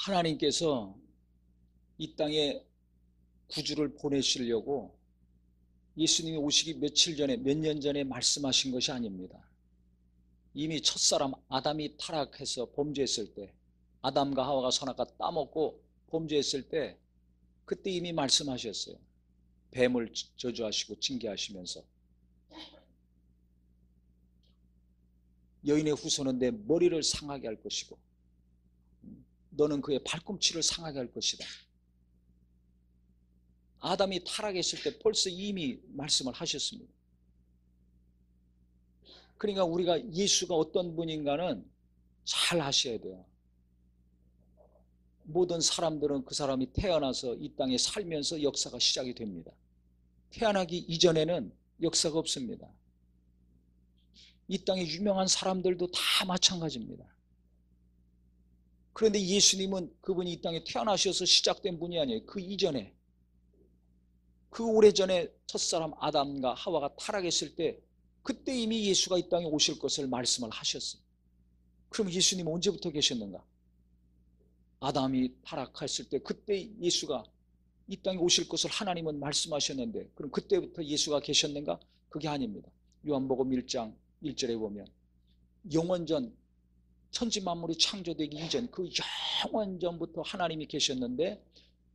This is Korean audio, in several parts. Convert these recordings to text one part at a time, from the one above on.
하나님께서 이 땅에 구주를 보내시려고 예수님이 오시기 며칠 전에, 몇 년 전에 말씀하신 것이 아닙니다. 이미 첫사람 아담이 타락해서 범죄했을 때, 아담과 하와가 선악과 따먹고 범죄했을 때 그때 이미 말씀하셨어요. 뱀을 저주하시고 징계하시면서 여인의 후손은 내 머리를 상하게 할 것이고 너는 그의 발꿈치를 상하게 할 것이다. 아담이 타락했을 때 벌써 이미 말씀을 하셨습니다. 그러니까 우리가 예수가 어떤 분인가는 잘 아셔야 돼요. 모든 사람들은 그 사람이 태어나서 이 땅에 살면서 역사가 시작이 됩니다. 태어나기 이전에는 역사가 없습니다. 이 땅에 유명한 사람들도 다 마찬가지입니다. 그런데 예수님은 그분이 이 땅에 태어나셔서 시작된 분이 아니에요. 그 이전에, 그 오래전에 첫사람 아담과 하와가 타락했을 때 그때 이미 예수가 이 땅에 오실 것을 말씀을 하셨어요. 그럼 예수님은 언제부터 계셨는가? 아담이 타락했을 때 그때 예수가 이 땅에 오실 것을 하나님은 말씀하셨는데 그럼 그때부터 예수가 계셨는가? 그게 아닙니다. 요한복음 1장 1절에 보면 영원전 천지 만물이 창조되기 이전 그 영원전부터 하나님이 계셨는데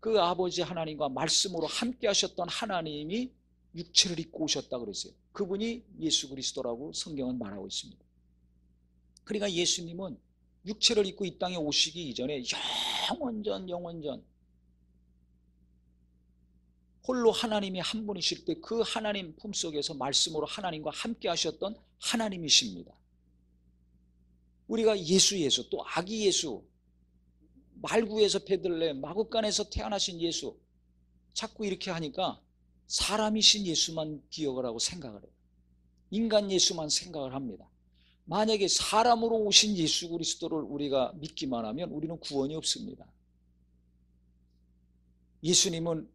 그 아버지 하나님과 말씀으로 함께 하셨던 하나님이 육체를 입고 오셨다 그랬어요. 그분이 예수 그리스도라고 성경은 말하고 있습니다. 그러니까 예수님은 육체를 입고 이 땅에 오시기 이전에 영원전 홀로 하나님이 한 분이실 때 그 하나님 품속에서 말씀으로 하나님과 함께 하셨던 하나님이십니다. 우리가 예수 또 아기 예수, 말구에서 베들레헴 마구간에서 태어나신 예수 자꾸 이렇게 하니까 사람이신 예수만 기억을 하고 생각을 해요. 인간 예수만 생각을 합니다. 만약에 사람으로 오신 예수 그리스도를 우리가 믿기만 하면 우리는 구원이 없습니다. 예수님은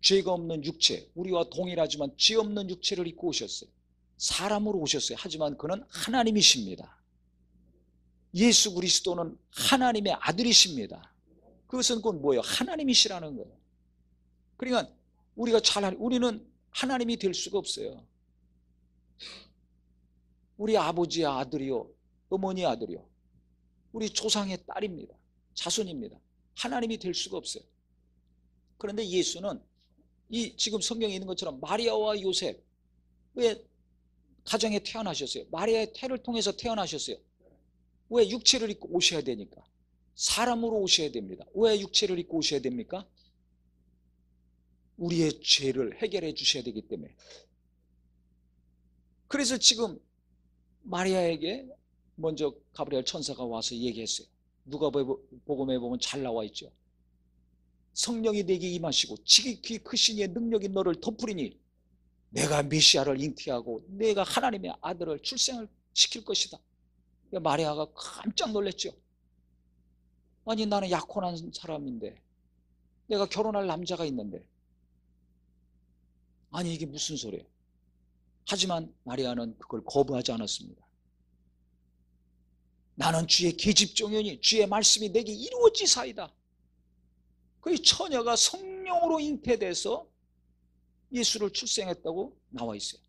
죄가 없는 육체, 우리와 동일하지만 죄 없는 육체를 입고 오셨어요. 사람으로 오셨어요. 하지만 그는 하나님이십니다. 예수 그리스도는 하나님의 아들이십니다. 그것은 곧 뭐예요? 하나님이시라는 거예요. 그러니까 우리는 하나님이 될 수가 없어요. 우리 아버지의 아들이요, 어머니의 아들이요, 우리 조상의 딸입니다. 자손입니다. 하나님이 될 수가 없어요. 그런데 예수는 이 지금 성경에 있는 것처럼 마리아와 요셉 왜 가정에 태어나셨어요? 마리아의 태를 통해서 태어나셨어요. 왜? 육체를 입고 오셔야 되니까. 사람으로 오셔야 됩니다. 왜 육체를 입고 오셔야 됩니까? 우리의 죄를 해결해 주셔야 되기 때문에. 그래서 지금 마리아에게 먼저 가브리엘 천사가 와서 얘기했어요. 누가복음에 보면 잘 나와 있죠. 성령이 내게 임하시고 지극히 크신 이의 능력이 너를 덮으리니 내가 메시아를 잉태하고 내가 하나님의 아들을 출생을 시킬 것이다. 마리아가 깜짝 놀랐죠. 아니 나는 약혼한 사람인데 내가 결혼할 남자가 있는데 아니 이게 무슨 소리예요. 하지만 마리아는 그걸 거부하지 않았습니다. 나는 주의 계집종이니 주의 말씀이 내게 이루어지사이다. 그 처녀가 성령으로 잉태돼서 예수를 출생했다고 나와 있어요.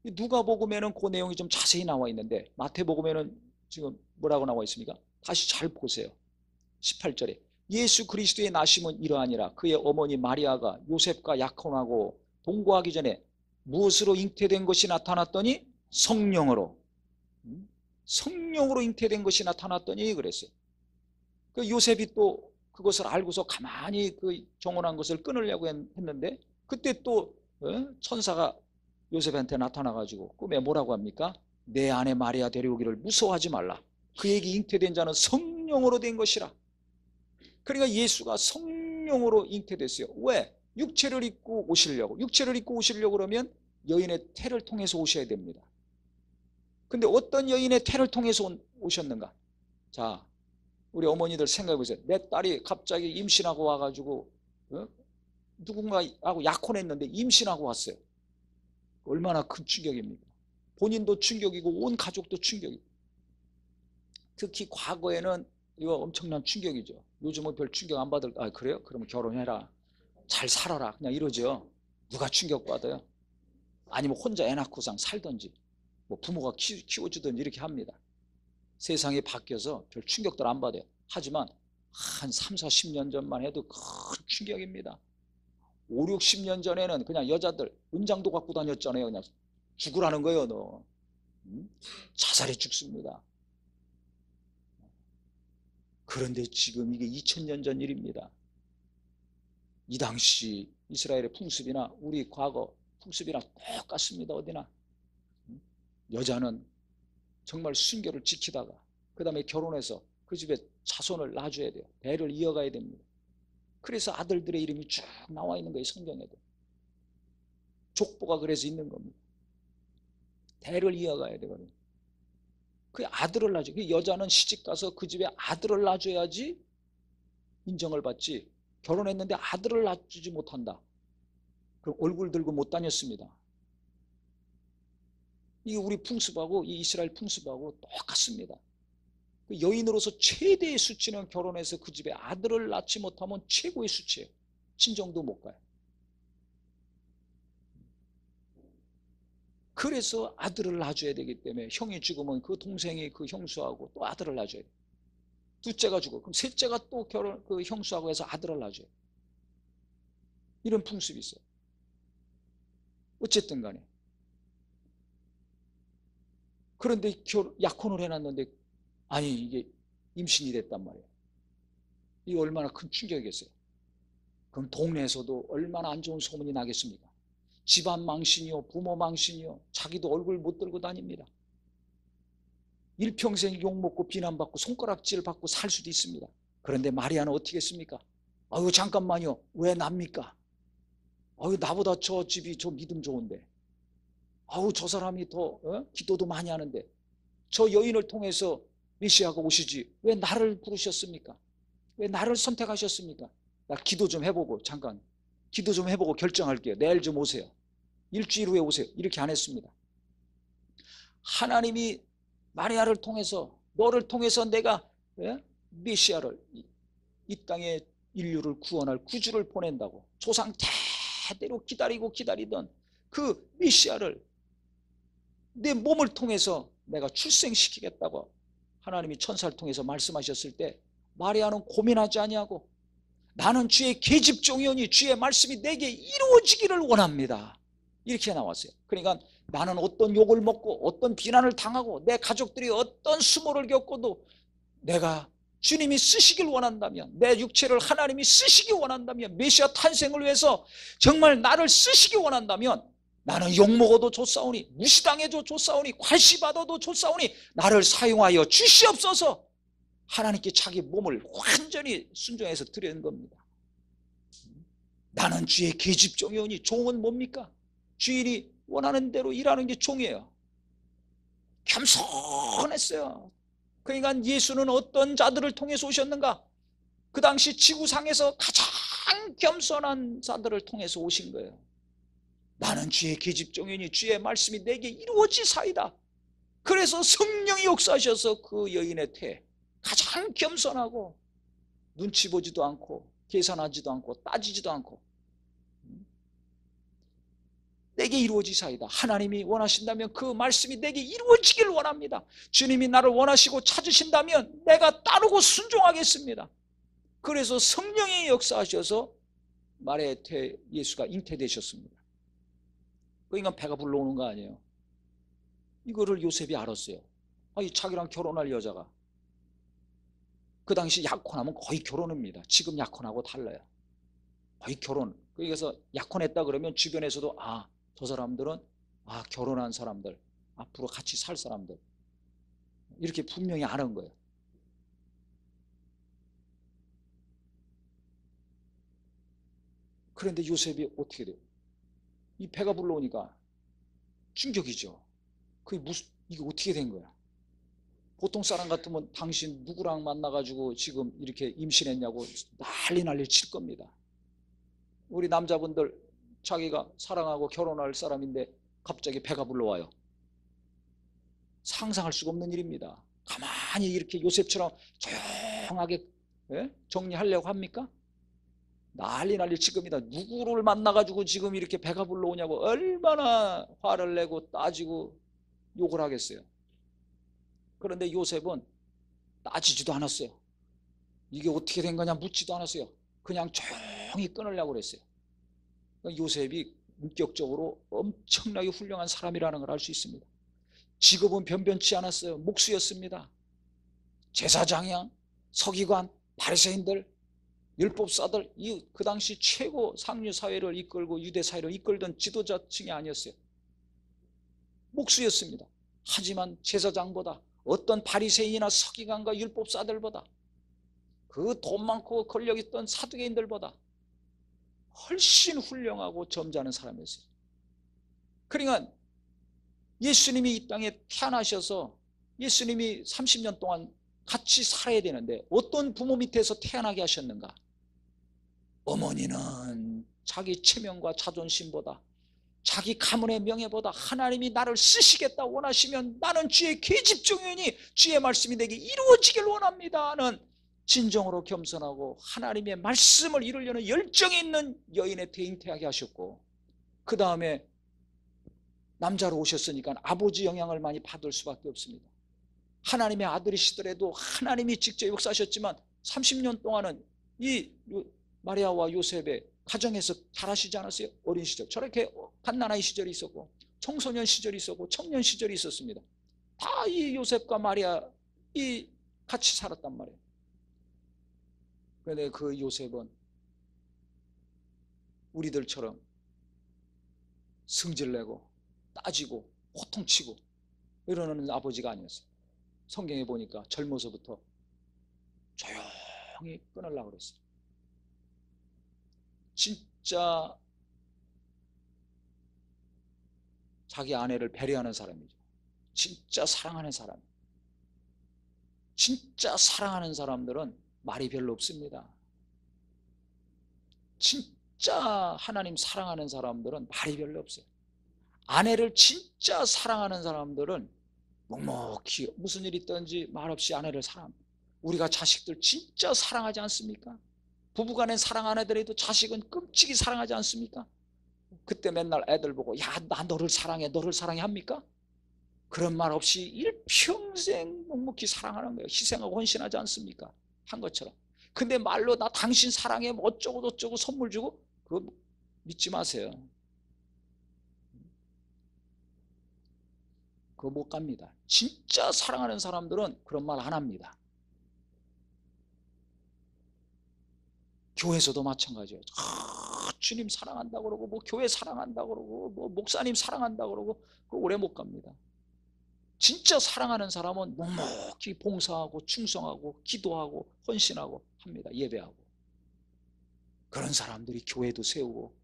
누가복음에는 그 내용이 좀 자세히 나와 있는데 마태복음에는 지금 뭐라고 나와 있습니까? 다시 잘 보세요. 18절에 예수 그리스도의 나심은 이러하니라. 그의 어머니 마리아가 요셉과 약혼하고 동거하기 전에 무엇으로 잉태된 것이 나타났더니 성령으로 잉태된 것이 나타났더니 그랬어요. 그 요셉이 또 그것을 알고서 가만히 그 정혼한 것을 끊으려고 했는데 그때 또 천사가 요셉한테 나타나가지고 꿈에 뭐라고 합니까? 내 아내 마리아 데려오기를 무서워하지 말라. 그에게 잉태된 자는 성령으로 된 것이라. 그러니까 예수가 성령으로 잉태됐어요. 왜? 육체를 입고 오시려고. 육체를 입고 오시려고 그러면 여인의 태를 통해서 오셔야 됩니다. 근데 어떤 여인의 태를 통해서 오셨는가? 자, 우리 어머니들 생각해 보세요. 내 딸이 갑자기 임신하고 와가지고 누군가하고 약혼했는데 임신하고 왔어요. 얼마나 큰 충격입니까? 본인도 충격이고 온 가족도 충격이고. 특히 과거에는 이거 엄청난 충격이죠. 요즘은 별 충격 안 받을, 아, 그래요? 그러면 결혼해라. 잘 살아라. 그냥 이러죠. 누가 충격받아요? 아니면 혼자 애 낳고 상 살든지, 뭐 부모가 키워주든지 이렇게 합니다. 세상이 바뀌어서 별 충격들 안 받아요. 하지만 한 3, 40년 전만 해도 큰 충격입니다. 5, 60년 전에는 그냥 여자들 은장도 갖고 다녔잖아요. 그냥 죽으라는 거예요, 너. 자살해 죽습니다. 그런데 지금 이게 2000년 전 일입니다. 이 당시 이스라엘의 풍습이나 우리 과거 풍습이나 똑같습니다. 어디나. 여자는 정말 순결을 지키다가 그 다음에 결혼해서 그 집에 자손을 낳아줘야 돼요. 대를 이어가야 됩니다. 그래서 아들들의 이름이 쭉 나와 있는 거예요. 성경에도. 족보가 그래서 있는 겁니다. 대를 이어가야 되거든요. 그 아들을 낳아줘. 그 여자는 시집가서 그 집에 아들을 낳아줘야지 인정을 받지. 결혼했는데 아들을 낳아주지 못한다. 그럼 얼굴 들고 못 다녔습니다. 이게 우리 풍습하고 이 이스라엘 풍습하고 똑같습니다. 여인으로서 최대의 수치는 결혼해서 그 집에 아들을 낳지 못하면 최고의 수치예요. 친정도 못 가요. 그래서 아들을 낳아줘야 되기 때문에 형이 죽으면 그 동생이 그 형수하고 또 아들을 낳아줘야 돼요. 둘째가 죽어. 그럼 셋째가 또 그 형수하고 해서 아들을 낳아줘요. 이런 풍습이 있어요. 어쨌든 간에. 그런데 약혼을 해놨는데 아니 이게 임신이 됐단 말이에요. 이게 얼마나 큰 충격이겠어요. 그럼 동네에서도 얼마나 안 좋은 소문이 나겠습니까? 집안 망신이요, 부모 망신이요, 자기도 얼굴 못 들고 다닙니다. 일평생 욕먹고 비난받고 손가락질 받고 살 수도 있습니다. 그런데 마리아는 어떻게 했습니까? 아유 잠깐만요. 왜 납니까? 아유 나보다 저 집이 저 믿음 좋은데, 아유 저 사람이 더 기도도 많이 하는데 저 여인을 통해서 메시아가 오시지 왜 나를 부르셨습니까? 왜 나를 선택하셨습니까? 나 기도 좀 해보고 잠깐 기도 좀 해보고 결정할게요. 내일 좀 오세요. 일주일 후에 오세요. 이렇게 안 했습니다. 하나님이 마리아를 통해서 너를 통해서 내가 메시아를 이 땅에 인류를 구원할 구주를 보낸다고 조상 대대로 기다리고 기다리던 그 메시아를 내 몸을 통해서 내가 출생시키겠다고 하나님이 천사를 통해서 말씀하셨을 때 마리아는 고민하지 아니하고 나는 주의 계집종이오니 주의 말씀이 내게 이루어지기를 원합니다. 이렇게 나왔어요. 그러니까 나는 어떤 욕을 먹고 어떤 비난을 당하고 내 가족들이 어떤 수모를 겪어도 내가 주님이 쓰시길 원한다면, 내 육체를 하나님이 쓰시기 원한다면, 메시아 탄생을 위해서 정말 나를 쓰시기 원한다면 나는 욕먹어도 좋사오니 무시당해도 좋사오니 괄시받아도 좋사오니 나를 사용하여 주시옵소서. 하나님께 자기 몸을 완전히 순종해서 드리는 겁니다. 나는 주의 계집종이오니, 종은 뭡니까? 주인이 원하는 대로 일하는 게 종이에요. 겸손했어요. 그러니까 예수는 어떤 자들을 통해서 오셨는가? 그 당시 지구상에서 가장 겸손한 자들을 통해서 오신 거예요. 나는 주의 계집종이니 주의 말씀이 내게 이루어지사이다. 그래서 성령이 역사하셔서 그 여인의 태에 가장 겸손하고 눈치 보지도 않고 계산하지도 않고 따지지도 않고 내게 이루어지사이다. 하나님이 원하신다면 그 말씀이 내게 이루어지길 원합니다. 주님이 나를 원하시고 찾으신다면 내가 따르고 순종하겠습니다. 그래서 성령이 역사하셔서 마리아의 태에 예수가 잉태되셨습니다. 그러니까 배가 불러오는 거 아니에요. 이거를 요셉이 알았어요. 아니 자기랑 결혼할 여자가 그 당시 약혼하면 거의 결혼입니다. 지금 약혼하고 달라요. 거의 결혼. 그래서 약혼했다 그러면 주변에서도 저 사람들은 결혼한 사람들, 앞으로 같이 살 사람들 이렇게 분명히 아는 거예요. 그런데 요셉이 어떻게 돼요? 이 배가 불러오니까 충격이죠. 이게 어떻게 된 거야? 보통 사람 같으면 당신 누구랑 만나가지고 지금 이렇게 임신했냐고 난리 칠 겁니다. 우리 남자분들 자기가 사랑하고 결혼할 사람인데 갑자기 배가 불러와요. 상상할 수가 없는 일입니다. 가만히 이렇게 요셉처럼 조용하게 예? 정리하려고 합니까? 난리 지금이다. 누구를 만나가지고 지금 이렇게 배가 불러오냐고 얼마나 화를 내고 따지고 욕을 하겠어요. 그런데 요셉은 따지지도 않았어요. 이게 어떻게 된 거냐 묻지도 않았어요. 그냥 조용히 끊으려고 그랬어요. 그러니까 요셉이 인격적으로 엄청나게 훌륭한 사람이라는 걸 알 수 있습니다. 직업은 변변치 않았어요. 목수였습니다. 제사장이야, 서기관, 바리새인들, 율법사들, 그 당시 최고 상류 사회를 이끌고 유대 사회를 이끌던 지도자층이 아니었어요. 목수였습니다. 하지만 제사장보다 어떤 바리새인이나 서기관과 율법사들보다 그 돈 많고 권력 있던 사두개인들보다 훨씬 훌륭하고 점잖은 사람이었어요. 그러니까 예수님이 이 땅에 태어나셔서 예수님이 30년 동안 같이 살아야 되는데 어떤 부모 밑에서 태어나게 하셨는가? 어머니는 자기 체면과 자존심보다 자기 가문의 명예보다 하나님이 나를 쓰시겠다 원하시면 나는 주의 계집종이니 주의 말씀이 내게 이루어지길 원합니다는 진정으로 겸손하고 하나님의 말씀을 이루려는 열정이 있는 여인의 잉태하게 하셨고, 그 다음에 남자로 오셨으니까 아버지 영향을 많이 받을 수밖에 없습니다. 하나님의 아들이시더라도 하나님이 직접 역사하셨지만 30년 동안은 이 마리아와 요셉의 가정에서 자라시지 않았어요? 어린 시절 저렇게 갓난아이 시절이 있었고 청소년 시절이 있었고 청년 시절이 있었습니다. 다 이 요셉과 마리아 이 같이 살았단 말이에요. 그런데 그 요셉은 우리들처럼 승질내고 따지고 호통치고 이러는 아버지가 아니었어요. 성경에 보니까 젊어서부터 조용히 끊으려고 그랬어요. 진짜 자기 아내를 배려하는 사람이죠. 진짜 사랑하는 사람. 진짜 사랑하는 사람들은 말이 별로 없습니다. 진짜 하나님 사랑하는 사람들은 말이 별로 없어요. 아내를 진짜 사랑하는 사람들은 묵묵히 무슨 일이 있든지 말없이 아내를 사랑합니다. 우리가 자식들 진짜 사랑하지 않습니까? 부부간에 사랑 안 하더라도 자식은 끔찍이 사랑하지 않습니까? 그때 맨날 애들 보고 야, 나 너를 사랑해 합니까? 그런 말 없이 일평생 묵묵히 사랑하는 거예요. 희생하고 헌신하지 않습니까? 한 것처럼. 근데 말로 나 당신 사랑해 뭐 어쩌고 저쩌고 선물 주고 그거 믿지 마세요. 그거 못 갑니다. 진짜 사랑하는 사람들은 그런 말 안 합니다. 교회에서도 마찬가지예요. 주님 사랑한다고 그러고 뭐 교회 사랑한다고 그러고 뭐 목사님 사랑한다고 그러고 그거 오래 못 갑니다. 진짜 사랑하는 사람은 묵묵히 봉사하고 충성하고 기도하고 헌신하고 합니다. 예배하고. 그런 사람들이 교회도 세우고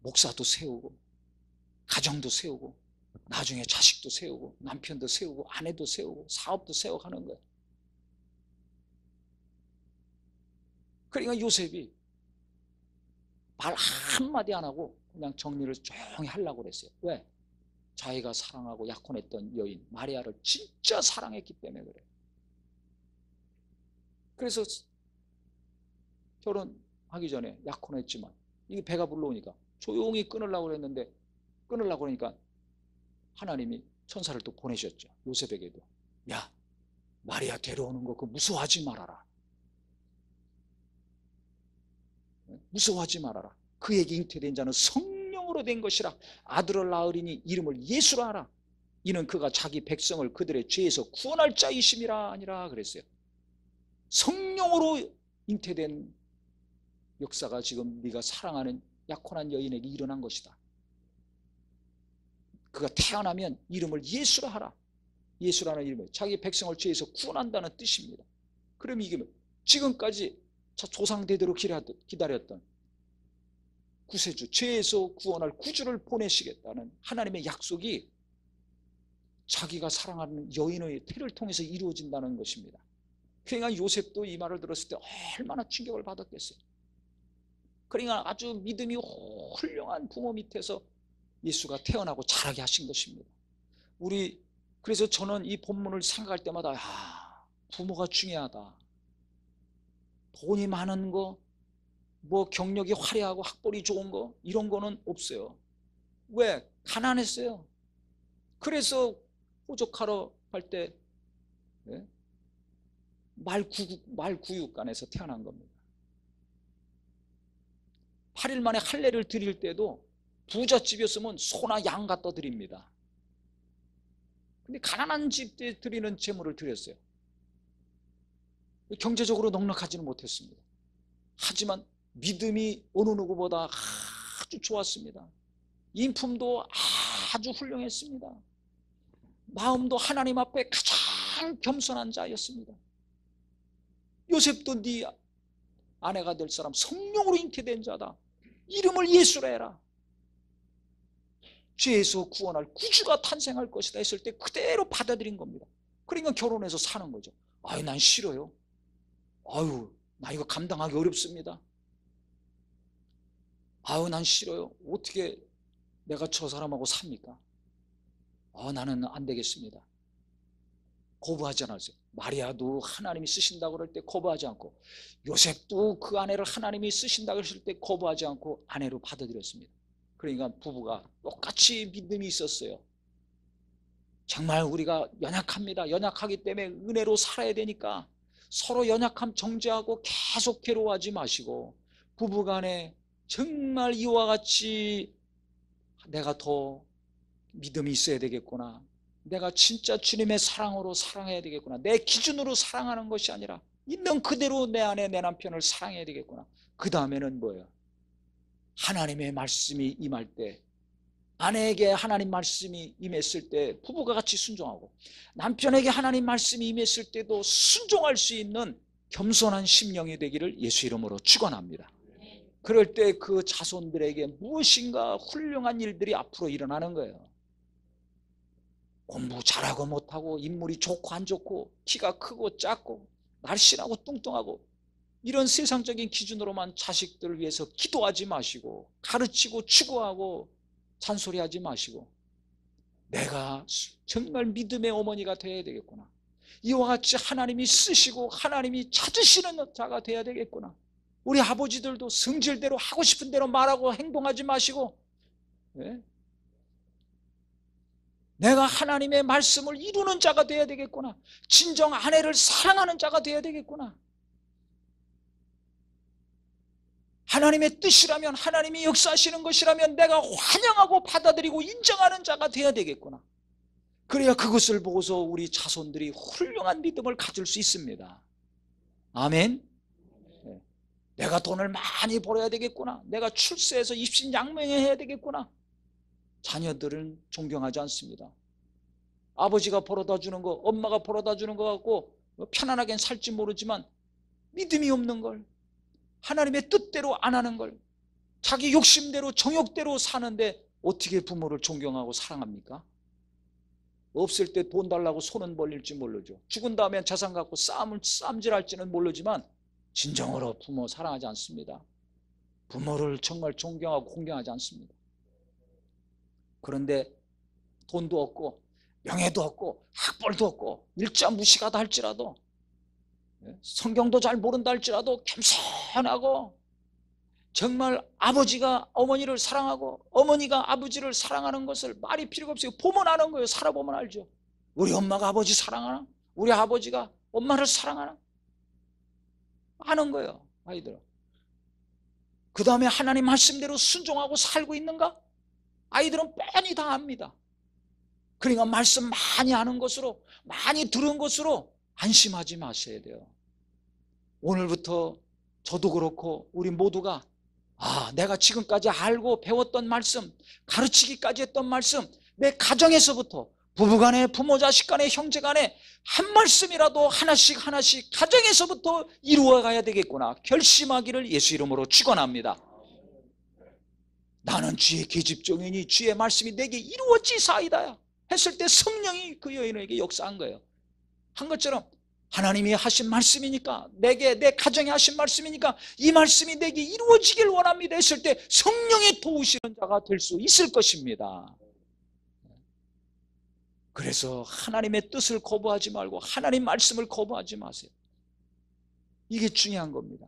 목사도 세우고 가정도 세우고 나중에 자식도 세우고 남편도 세우고 아내도 세우고 사업도 세워가는 거예요. 그러니까 요셉이 말 한마디 안 하고 그냥 정리를 조용히 하려고 그랬어요. 왜? 자기가 사랑하고 약혼했던 여인 마리아를 진짜 사랑했기 때문에 그래요. 그래서 결혼하기 전에 약혼했지만 이게 배가 불러오니까 조용히 끊으려고 그랬는데 끊으려고 그러니까 하나님이 천사를 또 보내셨죠. 요셉에게도. 야, 마리아 데려오는 거 그거 무서워하지 말아라. 무서워하지 말아라. 그에게 잉태된 자는 성령으로 된 것이라. 아들을 낳으리니 이름을 예수라 하라. 이는 그가 자기 백성을 그들의 죄에서 구원할 자이심이라 아니라 그랬어요. 성령으로 잉태된 역사가 지금 네가 사랑하는 약혼한 여인에게 일어난 것이다. 그가 태어나면 이름을 예수라 하라. 예수라는 이름은 자기 백성을 죄에서 구원한다는 뜻입니다. 그럼 이게 지금까지 조상대대로 기다렸던 구세주, 죄에서 구원할 구주를 보내시겠다는 하나님의 약속이 자기가 사랑하는 여인의 태를 통해서 이루어진다는 것입니다. 그러니까 요셉도 이 말을 들었을 때 얼마나 충격을 받았겠어요. 그러니까 아주 믿음이 훌륭한 부모 밑에서 예수가 태어나고 자라게 하신 것입니다. 그래서 저는 이 본문을 생각할 때마다 부모가 중요하다. 돈이 많은 거, 뭐 경력이 화려하고 학벌이 좋은 거, 이런 거는 없어요. 왜? 가난했어요. 그래서 호적하러 갈 때 말구육간에서 태어난 겁니다. 8일 만에 할례를 드릴 때도 부잣집이었으면 소나 양 갖다 드립니다. 근데 가난한 집에 드리는 제물을 드렸어요. 경제적으로 넉넉하지는 못했습니다. 하지만 믿음이 어느 누구보다 아주 좋았습니다. 인품도 아주 훌륭했습니다. 마음도 하나님 앞에 가장 겸손한 자였습니다. 요셉도 네 아내가 될 사람 성령으로 잉태된 자다. 이름을 예수라 해라. 죄에서 구원할 구주가 탄생할 것이다 했을 때 그대로 받아들인 겁니다. 그러니까 결혼해서 사는 거죠. 아유, 난 싫어요. 아유, 나 이거 감당하기 어렵습니다. 아유, 난 싫어요. 어떻게 내가 저 사람하고 삽니까? 나는 안 되겠습니다. 거부하지 않았어요. 마리아도 하나님이 쓰신다고 그럴 때 거부하지 않고, 요셉도 그 아내를 하나님이 쓰신다고 했을 때 거부하지 않고 아내로 받아들였습니다. 그러니까 부부가 똑같이 믿음이 있었어요. 정말 우리가 연약합니다. 연약하기 때문에 은혜로 살아야 되니까 서로 연약함 정죄하고 계속 괴로워하지 마시고, 부부간에 정말 이와 같이 내가 더 믿음이 있어야 되겠구나, 내가 진짜 주님의 사랑으로 사랑해야 되겠구나, 내 기준으로 사랑하는 것이 아니라 있는 그대로 내 아내 내 남편을 사랑해야 되겠구나. 그 다음에는 뭐예요? 하나님의 말씀이 임할 때, 아내에게 하나님 말씀이 임했을 때 부부가 같이 순종하고, 남편에게 하나님 말씀이 임했을 때도 순종할 수 있는 겸손한 심령이 되기를 예수 이름으로 축원합니다. 그럴 때 그 자손들에게 무엇인가 훌륭한 일들이 앞으로 일어나는 거예요. 공부 잘하고 못하고, 인물이 좋고 안 좋고, 키가 크고 작고, 날씬하고 뚱뚱하고, 이런 세상적인 기준으로만 자식들을 위해서 기도하지 마시고, 가르치고 추구하고 잔소리하지 마시고, 내가 정말 믿음의 어머니가 되어야 되겠구나, 이와 같이 하나님이 쓰시고 하나님이 찾으시는 자가 되어야 되겠구나. 우리 아버지들도 성질대로 하고 싶은 대로 말하고 행동하지 마시고, 내가 하나님의 말씀을 이루는 자가 되어야 되겠구나, 진정 아내를 사랑하는 자가 되어야 되겠구나, 하나님의 뜻이라면, 하나님이 역사하시는 것이라면 내가 환영하고 받아들이고 인정하는 자가 되어야 되겠구나. 그래야 그것을 보고서 우리 자손들이 훌륭한 믿음을 가질 수 있습니다. 아멘. 내가 돈을 많이 벌어야 되겠구나, 내가 출세해서 입신양명해야 되겠구나. 자녀들은 존경하지 않습니다. 아버지가 벌어다 주는 거, 엄마가 벌어다 주는 거 갖고 편안하게 살지 모르지만, 믿음이 없는 걸, 하나님의 뜻대로 안 하는 걸, 자기 욕심대로 정욕대로 사는데 어떻게 부모를 존경하고 사랑합니까? 없을 때 돈 달라고 손은 벌릴지 모르죠. 죽은 다음에 재산 갖고 쌈질할지는 모르지만 진정으로 부모 사랑하지 않습니다. 부모를 정말 존경하고 공경하지 않습니다. 그런데 돈도 없고 명예도 없고 학벌도 없고 일자무식하다 할지라도, 성경도 잘 모른다 할지라도 겸손하고, 정말 아버지가 어머니를 사랑하고 어머니가 아버지를 사랑하는 것을 말이 필요가 없어요. 보면 아는 거예요. 살아보면 알죠. 우리 엄마가 아버지 사랑하나? 우리 아버지가 엄마를 사랑하나? 아는 거예요, 아이들은. 그 다음에 하나님 말씀대로 순종하고 살고 있는가? 아이들은 뻔히 다 압니다. 그러니까 말씀 많이 아는 것으로, 많이 들은 것으로 안심하지 마셔야 돼요. 오늘부터 저도 그렇고 우리 모두가, 내가 지금까지 알고 배웠던 말씀, 가르치기까지 했던 말씀, 내 가정에서부터, 부부간에, 부모 자식 간에, 형제 간에 한 말씀이라도 하나씩 하나씩 가정에서부터 이루어가야 되겠구나 결심하기를 예수 이름으로 축원합니다. 나는 주의 계집종이니 주의 말씀이 내게 이루어지사이다 했을 때 성령이 그 여인에게 역사한 거예요. 한 것처럼 하나님이 하신 말씀이니까, 내게, 내 가정에 하신 말씀이니까 이 말씀이 내게 이루어지길 원합니다 했을 때 성령이 도우시는 자가 될 수 있을 것입니다. 그래서 하나님의 뜻을 거부하지 말고 하나님 말씀을 거부하지 마세요. 이게 중요한 겁니다.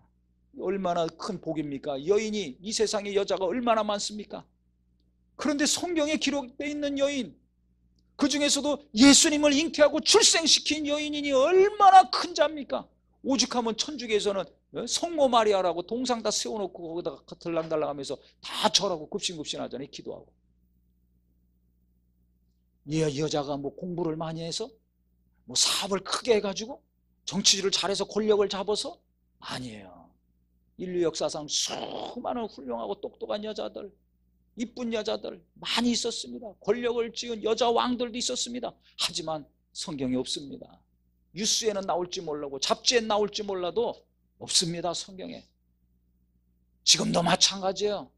얼마나 큰 복입니까? 여인이, 이 세상에 여자가 얼마나 많습니까? 그런데 성경에 기록되어 있는 여인, 그 중에서도 예수님을 잉태하고 출생시킨 여인이니 얼마나 큰 자입니까? 오죽하면 천주교에서는 성모 마리아라고 동상 다 세워놓고 거기다가 들랑달랑하면서 다 절하고 굽신굽신하잖아요. 기도하고. 여자가 뭐 공부를 많이 해서 뭐 사업을 크게 해가지고 정치질을 잘해서 권력을 잡아서? 아니에요. 인류 역사상 수많은 훌륭하고 똑똑한 여자들, 이쁜 여자들 많이 있었습니다. 권력을 쥐은 여자 왕들도 있었습니다. 하지만 성경에 없습니다. 뉴스에는 나올지 몰라도, 잡지에 나올지 몰라도 없습니다. 성경에. 지금도 마찬가지예요.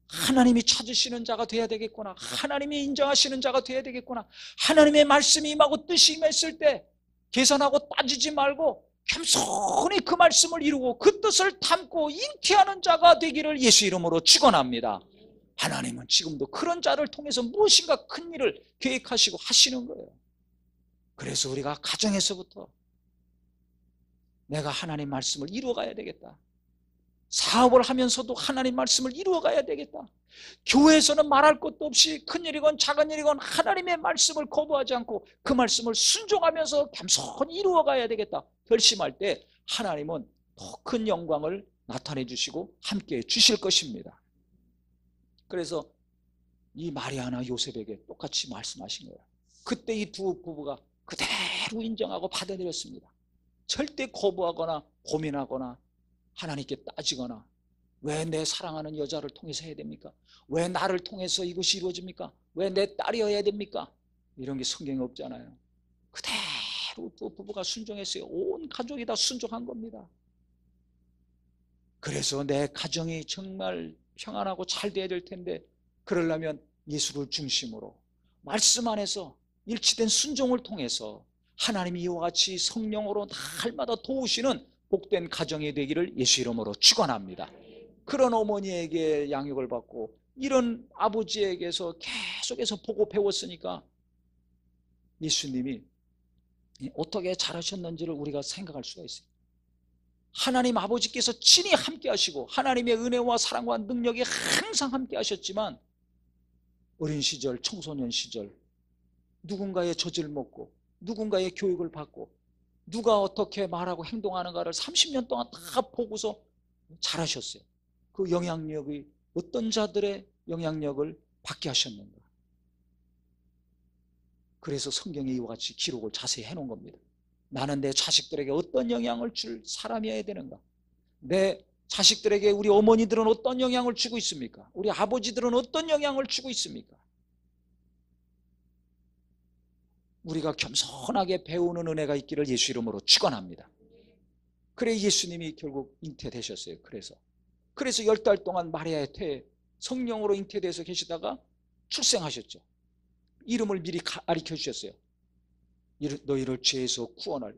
하나님이 찾으시는 자가 돼야 되겠구나. 하나님이 인정하시는 자가 돼야 되겠구나. 하나님의 말씀이 임하고 뜻이 임했을 때 계산하고 따지지 말고 겸손히 그 말씀을 이루고 그 뜻을 담고 잉태하는 자가 되기를 예수 이름으로 축원합니다. 하나님은 지금도 그런 자를 통해서 무엇인가 큰 일을 계획하시고 하시는 거예요. 그래서 우리가 가정에서부터 내가 하나님 말씀을 이루어가야 되겠다. 사업을 하면서도 하나님 말씀을 이루어가야 되겠다. 교회에서는 말할 것도 없이 큰일이건 작은일이건 하나님의 말씀을 거부하지 않고 그 말씀을 순종하면서 겸손히 이루어가야 되겠다. 결심할 때 하나님은 더 큰 영광을 나타내 주시고 함께해 주실 것입니다. 그래서 이 마리아나 요셉에게 똑같이 말씀하신 거예요. 그때 이 두 부부가 그대로 인정하고 받아들였습니다. 절대 거부하거나 고민하거나 하나님께 따지거나 왜 내 사랑하는 여자를 통해서 해야 됩니까? 왜 나를 통해서 이것이 이루어집니까? 왜 내 딸이어야 됩니까? 이런 게 성경에 없잖아요. 그대로 두 부부가 순종했어요. 온 가족이 다 순종한 겁니다. 그래서 내 가정이 정말 평안하고 잘 돼야 될 텐데 그러려면 예수를 중심으로 말씀 안에서 일치된 순종을 통해서 하나님이 이와 같이 성령으로 날마다 도우시는 복된 가정이 되기를 예수 이름으로 축원합니다. 그런 어머니에게 양육을 받고 이런 아버지에게서 계속해서 보고 배웠으니까 예수님이 어떻게 잘하셨는지를 우리가 생각할 수가 있어요. 하나님 아버지께서 친히 함께 하시고 하나님의 은혜와 사랑과 능력이 항상 함께 하셨지만 어린 시절, 청소년 시절 누군가의 젖을 먹고 누군가의 교육을 받고 누가 어떻게 말하고 행동하는가를 30년 동안 다 보고서 잘하셨어요. 그 영향력이 어떤 자들의 영향력을 받게 하셨는가. 그래서 성경에 이와 같이 기록을 자세히 해놓은 겁니다. 나는 내 자식들에게 어떤 영향을 줄 사람이어야 되는가. 내 자식들에게 우리 어머니들은 어떤 영향을 주고 있습니까? 우리 아버지들은 어떤 영향을 주고 있습니까? 우리가 겸손하게 배우는 은혜가 있기를 예수 이름으로 축원합니다. 그래 예수님이 결국 잉태되셨어요. 그래서 10달 동안 마리아의 태에 성령으로 잉태돼서 계시다가 출생하셨죠. 이름을 미리 가르쳐 주셨어요. 너희를 죄에서 구원할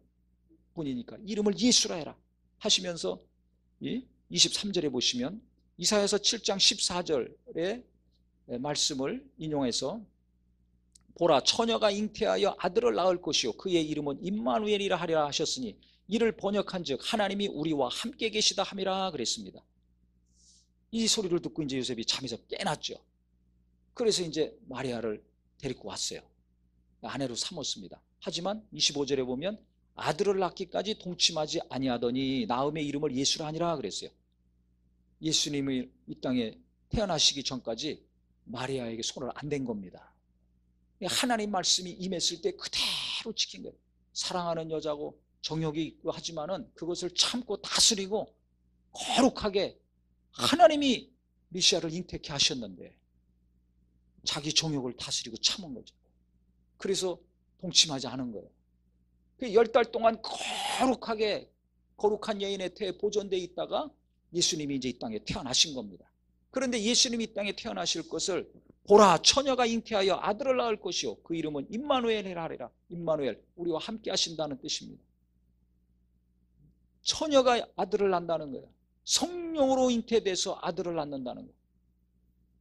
분이니까 이름을 예수라 해라 하시면서 23절에 보시면 이사야서 7장 14절의 말씀을 인용해서 보라 처녀가 잉태하여 아들을 낳을 것이요 그의 이름은 임마누엘이라 하리라 하셨으니 이를 번역한즉 하나님이 우리와 함께 계시다 함이라 그랬습니다. 이 소리를 듣고 이제 요셉이 잠에서 깨났죠. 그래서 이제 마리아를 데리고 왔어요. 아내로 삼았습니다. 하지만 25절에 보면 아들을 낳기까지 동침하지 아니하더니 낳음의 이름을 예수라 하니라 그랬어요. 예수님이 이 땅에 태어나시기 전까지 마리아에게 손을 안 댄 겁니다. 하나님 말씀이 임했을 때 그대로 지킨 거예요. 사랑하는 여자고 정욕이 있고 하지만은 그것을 참고 다스리고 거룩하게 하나님이 메시아를 잉태케 하셨는데 자기 정욕을 다스리고 참은 거죠. 그래서 동침하지 않은 거예요. 10달 동안 거룩하게 거룩한 여인의 태에 보존되어 있다가 예수님이 이제 이 땅에 태어나신 겁니다. 그런데 예수님이 이 땅에 태어나실 것을 보라 처녀가 잉태하여 아들을 낳을 것이요 그 이름은 임마누엘이라 하리라. 임마누엘 우리와 함께 하신다는 뜻입니다. 처녀가 아들을 낳는다는 거예요. 성령으로 잉태돼서 아들을 낳는다는 거예요.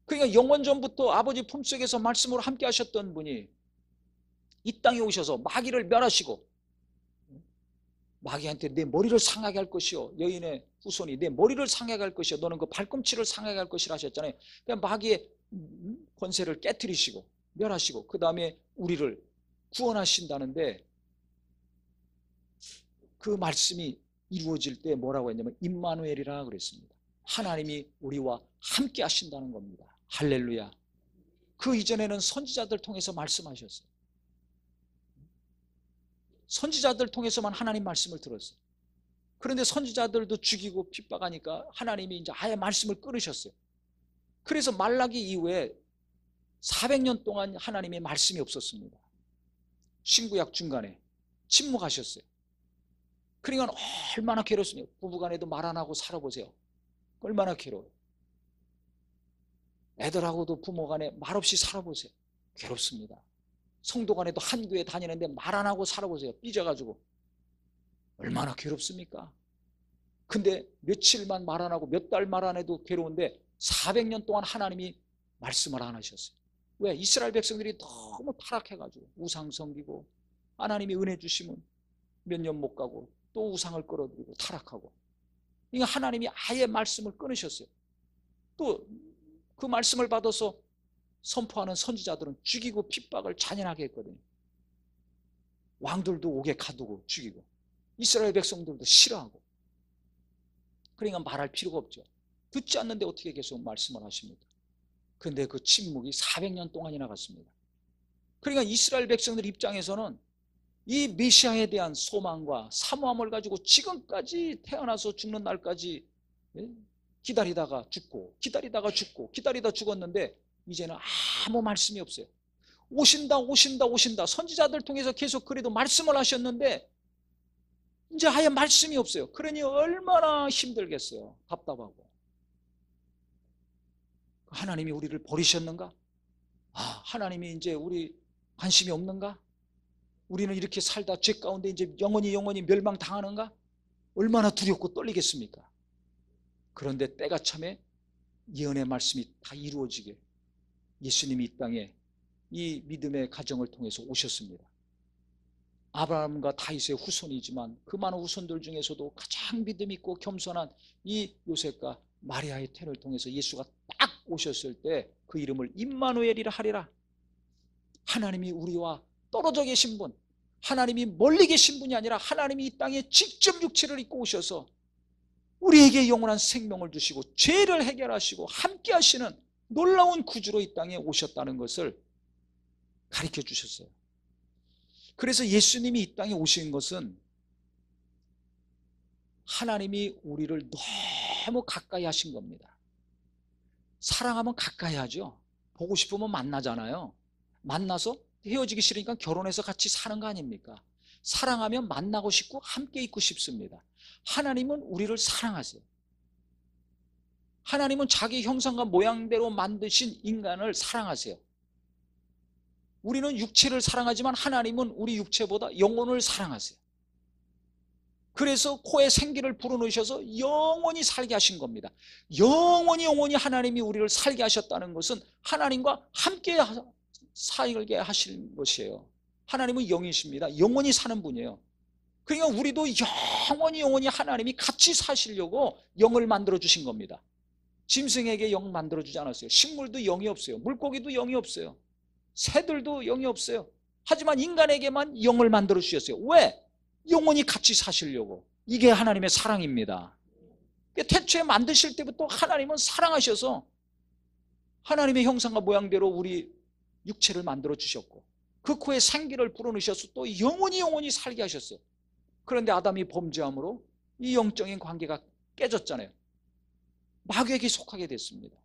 그러니까 영원 전부터 아버지 품속에서 말씀으로 함께 하셨던 분이 이 땅에 오셔서 마귀를 멸하시고 마귀한테 내 머리를 상하게 할 것이요, 여인의 후손이 내 머리를 상하게 할 것이요, 너는 그 발꿈치를 상하게 할 것이라 하셨잖아요. 그냥 마귀의 권세를 깨뜨리시고 멸하시고 그 다음에 우리를 구원하신다는데, 그 말씀이 이루어질 때 뭐라고 했냐면 임마누엘이라 그랬습니다. 하나님이 우리와 함께 하신다는 겁니다. 할렐루야. 그 이전에는 선지자들 통해서 말씀하셨어요. 선지자들 통해서만 하나님 말씀을 들었어요. 그런데 선지자들도 죽이고 핍박하니까 하나님이 이제 아예 말씀을 끊으셨어요. 그래서 말라기 이후에 400년 동안 하나님의 말씀이 없었습니다. 신구약 중간에 침묵하셨어요. 그러니까 얼마나 괴롭습니까? 부부간에도 말 안 하고 살아보세요. 얼마나 괴로워요. 애들하고도 부모간에 말 없이 살아보세요. 괴롭습니다. 성도간에도 한 교회 다니는데 말 안 하고 살아보세요. 삐져가지고 얼마나 괴롭습니까? 근데 며칠만 말 안 하고 몇 달 말 안 해도 괴로운데 400년 동안 하나님이 말씀을 안 하셨어요. 왜? 이스라엘 백성들이 너무 타락해가지고 우상 섬기고, 하나님이 은혜 주시면 몇 년 못 가고 또 우상을 끌어들이고 타락하고, 그러니까 하나님이 아예 말씀을 끊으셨어요. 또 그 말씀을 받아서 선포하는 선지자들은 죽이고 핍박을 잔인하게 했거든요. 왕들도 옥에 가두고 죽이고 이스라엘 백성들도 싫어하고. 그러니까 말할 필요가 없죠. 듣지 않는데 어떻게 계속 말씀을 하십니까? 그런데 그 침묵이 400년 동안이나 갔습니다. 그러니까 이스라엘 백성들 입장에서는 이 메시아에 대한 소망과 사모함을 가지고 지금까지 태어나서 죽는 날까지 기다리다가 죽고 기다리다가 죽고 기다리다 죽었는데 이제는 아무 말씀이 없어요. 오신다 오신다 오신다 선지자들 통해서 계속 그래도 말씀을 하셨는데 이제 아예 말씀이 없어요. 그러니 얼마나 힘들겠어요. 답답하고. 하나님이 우리를 버리셨는가? 하나님이 이제 우리 관심이 없는가? 우리는 이렇게 살다 죄 가운데 이제 영원히 멸망당하는가? 얼마나 두렵고 떨리겠습니까? 그런데 때가 참에 예언의 말씀이 다 이루어지게 예수님이 이 땅에 이 믿음의 가정을 통해서 오셨습니다. 아브라함과 다윗의 후손이지만 그 많은 후손들 중에서도 가장 믿음 있고 겸손한 이 요셉과 마리아의 태를 통해서 예수가 딱 오셨을 때 그 이름을 임마누엘이라 하리라. 하나님이 우리와 떨어져 계신 분, 하나님이 멀리 계신 분이 아니라 하나님이 이 땅에 직접 육체를 입고 오셔서 우리에게 영원한 생명을 주시고 죄를 해결하시고 함께 하시는 놀라운 구주로 이 땅에 오셨다는 것을 가르쳐 주셨어요. 그래서 예수님이 이 땅에 오신 것은 하나님이 우리를 너무 가까이 하신 겁니다. 사랑하면 가까이 하죠. 보고 싶으면 만나잖아요. 만나서 헤어지기 싫으니까 결혼해서 같이 사는 거 아닙니까? 사랑하면 만나고 싶고 함께 있고 싶습니다. 하나님은 우리를 사랑하세요. 하나님은 자기 형상과 모양대로 만드신 인간을 사랑하세요. 우리는 육체를 사랑하지만 하나님은 우리 육체보다 영혼을 사랑하세요. 그래서 코에 생기를 불어넣으셔서 영원히 살게 하신 겁니다. 영원히 하나님이 우리를 살게 하셨다는 것은 하나님과 함께 살게 하실 것이에요. 하나님은 영이십니다. 영원히 사는 분이에요. 그러니까 우리도 영원히 하나님이 같이 사시려고 영을 만들어 주신 겁니다. 짐승에게 영 만들어 주지 않았어요. 식물도 영이 없어요. 물고기도 영이 없어요. 새들도 영이 없어요. 하지만 인간에게만 영을 만들어 주셨어요. 왜? 영원히 같이 사시려고. 이게 하나님의 사랑입니다. 태초에 만드실 때부터 하나님은 사랑하셔서 하나님의 형상과 모양대로 우리 육체를 만들어 주셨고 그 코에 생기를 불어넣으셔서 또 영원히 살게 하셨어요. 그런데 아담이 범죄함으로 이 영적인 관계가 깨졌잖아요. 마귀에게 속하게 됐습니다.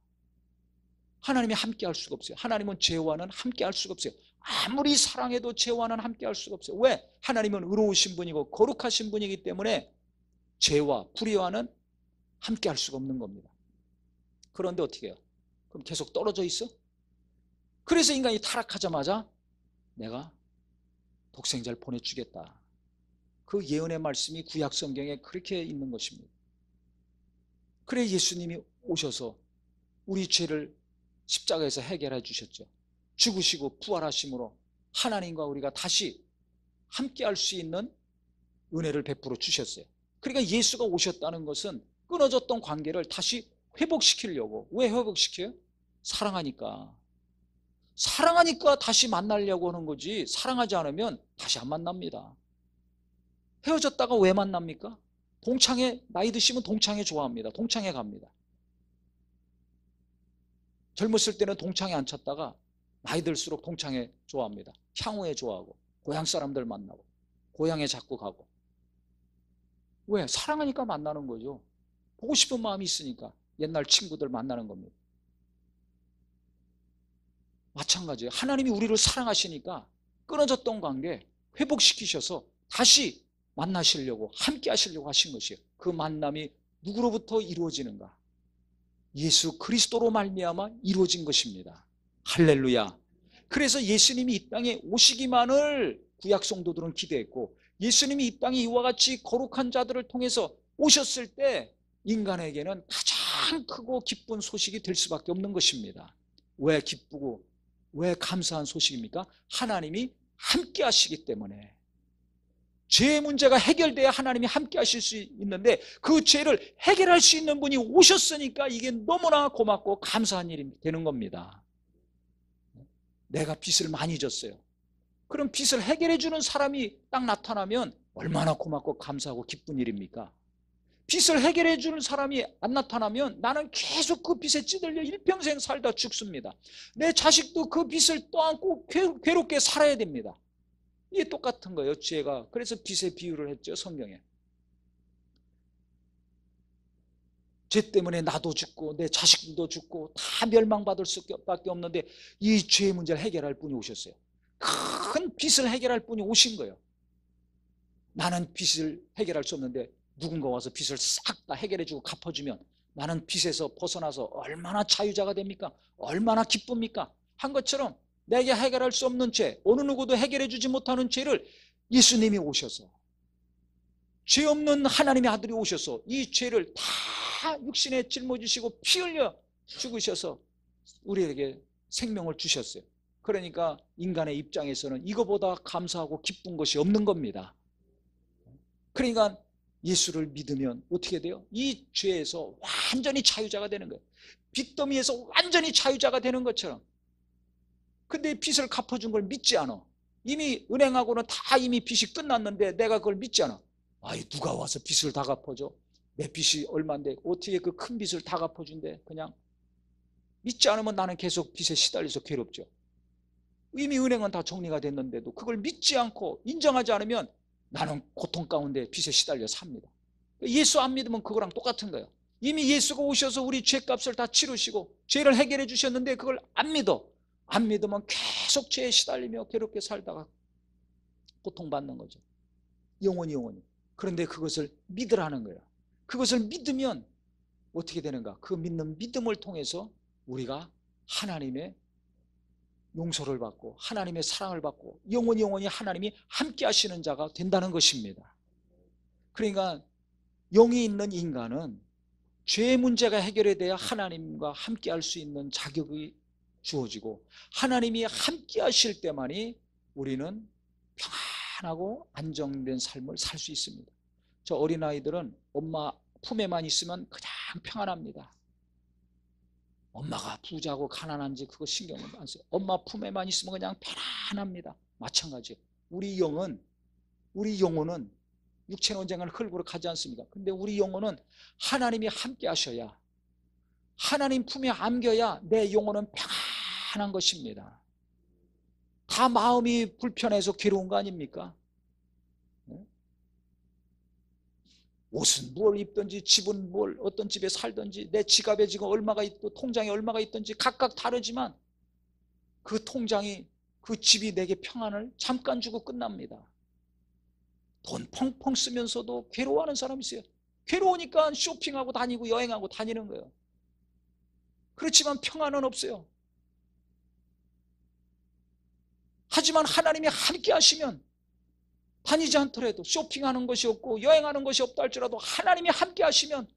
하나님이 함께 할 수가 없어요. 하나님은 죄와는 함께 할 수가 없어요. 아무리 사랑해도 죄와는 함께 할 수가 없어요. 왜? 하나님은 의로우신 분이고 거룩하신 분이기 때문에 죄와 불의와는 함께 할 수가 없는 겁니다. 그런데 어떻게 해요? 그럼 계속 떨어져 있어? 그래서 인간이 타락하자마자 내가 독생자를 보내주겠다. 그 예언의 말씀이 구약 성경에 그렇게 있는 것입니다. 그래 예수님이 오셔서 우리 죄를 십자가에서 해결해 주셨죠. 죽으시고 부활하심으로 하나님과 우리가 다시 함께 할 수 있는 은혜를 베풀어 주셨어요. 그러니까 예수가 오셨다는 것은 끊어졌던 관계를 다시 회복시키려고. 왜 회복시켜요? 사랑하니까. 사랑하니까 다시 만나려고 하는 거지, 사랑하지 않으면 다시 안 만납니다. 헤어졌다가 왜 만납니까? 동창회, 나이 드시면 동창회 좋아합니다. 동창회 갑니다. 젊었을 때는 동창회 안 찾다가 나이 들수록 동창회 좋아합니다. 향후에 좋아하고, 고향 사람들 만나고, 고향에 자꾸 가고. 왜? 사랑하니까 만나는 거죠. 보고 싶은 마음이 있으니까 옛날 친구들 만나는 겁니다. 마찬가지예요. 하나님이 우리를 사랑하시니까 끊어졌던 관계 회복시키셔서 다시 만나시려고, 함께 하시려고 하신 것이에요. 그 만남이 누구로부터 이루어지는가? 예수 그리스도로 말미암아 이루어진 것입니다. 할렐루야. 그래서 예수님이 이 땅에 오시기만을 구약 성도들은 기대했고, 예수님이 이 땅에 이와 같이 거룩한 자들을 통해서 오셨을 때 인간에게는 가장 크고 기쁜 소식이 될 수밖에 없는 것입니다. 왜 기쁘고 왜 감사한 소식입니까? 하나님이 함께 하시기 때문에. 죄의 문제가 해결돼야 하나님이 함께 하실 수 있는데, 그 죄를 해결할 수 있는 분이 오셨으니까 이게 너무나 고맙고 감사한 일이 되는 겁니다. 내가 빚을 많이 졌어요. 그럼 빚을 해결해 주는 사람이 딱 나타나면 얼마나 고맙고 감사하고 기쁜 일입니까? 빚을 해결해 주는 사람이 안 나타나면 나는 계속 그 빚에 찌들려 일평생 살다 죽습니다. 내 자식도 그 빚을 떠안고 괴롭게 살아야 됩니다. 이게 똑같은 거예요, 죄가. 그래서 빚의 비유를 했죠, 성경에. 죄 때문에 나도 죽고 내 자식들도 죽고 다 멸망받을 수밖에 없는데, 이 죄의 문제를 해결할 분이 오셨어요. 큰 빚을 해결할 분이 오신 거예요. 나는 빚을 해결할 수 없는데 누군가 와서 빚을 싹 다 해결해주고 갚아주면 나는 빚에서 벗어나서 얼마나 자유자가 됩니까? 얼마나 기쁩니까? 한 것처럼 내게 해결할 수 없는 죄, 어느 누구도 해결해주지 못하는 죄를 예수님이 오셔서, 죄 없는 하나님의 아들이 오셔서 이 죄를 다 육신에 짊어지시고 피 흘려 죽으셔서 우리에게 생명을 주셨어요. 그러니까 인간의 입장에서는 이거보다 감사하고 기쁜 것이 없는 겁니다. 그러니까 예수를 믿으면 어떻게 돼요? 이 죄에서 완전히 자유자가 되는 거예요. 빚더미에서 완전히 자유자가 되는 것처럼. 근데 빚을 갚아준 걸 믿지 않아. 이미 은행하고는 다 이미 빚이 끝났는데 내가 그걸 믿지 않아. 아이, 누가 와서 빚을 다 갚아줘? 내 빚이 얼마인데 어떻게 그 큰 빚을 다 갚아준대? 그냥 믿지 않으면 나는 계속 빚에 시달려서 괴롭죠. 이미 은행은 다 정리가 됐는데도 그걸 믿지 않고 인정하지 않으면 나는 고통 가운데 빚에 시달려 삽니다. 예수 안 믿으면 그거랑 똑같은 거예요. 이미 예수가 오셔서 우리 죄값을 다 치르시고 죄를 해결해 주셨는데 그걸 안 믿어. 안 믿으면 계속 죄에 시달리며 괴롭게 살다가 고통받는 거죠. 영원히. 그런데 그것을 믿으라는 거예요. 그것을 믿으면 어떻게 되는가? 그 믿는 믿음을 통해서 우리가 하나님의 용서를 받고 하나님의 사랑을 받고 영원히 하나님이 함께 하시는 자가 된다는 것입니다. 그러니까 영이 있는 인간은 죄의 문제가 해결이 돼야 하나님과 함께 할 수 있는 자격이 주어지고, 하나님이 함께 하실 때만이 우리는 평안하고 안정된 삶을 살 수 있습니다. 저 어린아이들은 엄마 품에만 있으면 그냥 평안합니다. 엄마가 부자고 가난한지 그거 신경을 안 써요. 엄마 품에만 있으면 그냥 편안합니다. 마찬가지예요. 우리 영혼은 육체 논쟁을 흘고 가지 않습니까? 근데 우리 영혼은 하나님이 함께 하셔야, 하나님 품에 안겨야 내 영혼은 평안한 것입니다. 다 마음이 불편해서 괴로운 거 아닙니까? 옷은 뭘 입든지, 집은 뭘, 어떤 집에 살든지, 내 지갑에 지금 얼마가 있고 통장에 얼마가 있든지 각각 다르지만 그 통장이, 그 집이 내게 평안을 잠깐 주고 끝납니다. 돈 펑펑 쓰면서도 괴로워하는 사람이 있어요. 괴로우니까 쇼핑하고 다니고 여행하고 다니는 거예요. 그렇지만 평안은 없어요. 하지만 하나님이 함께 하시면 다니지 않더라도, 쇼핑하는 것이 없고 여행하는 것이 없다 할지라도 하나님이 함께 하시면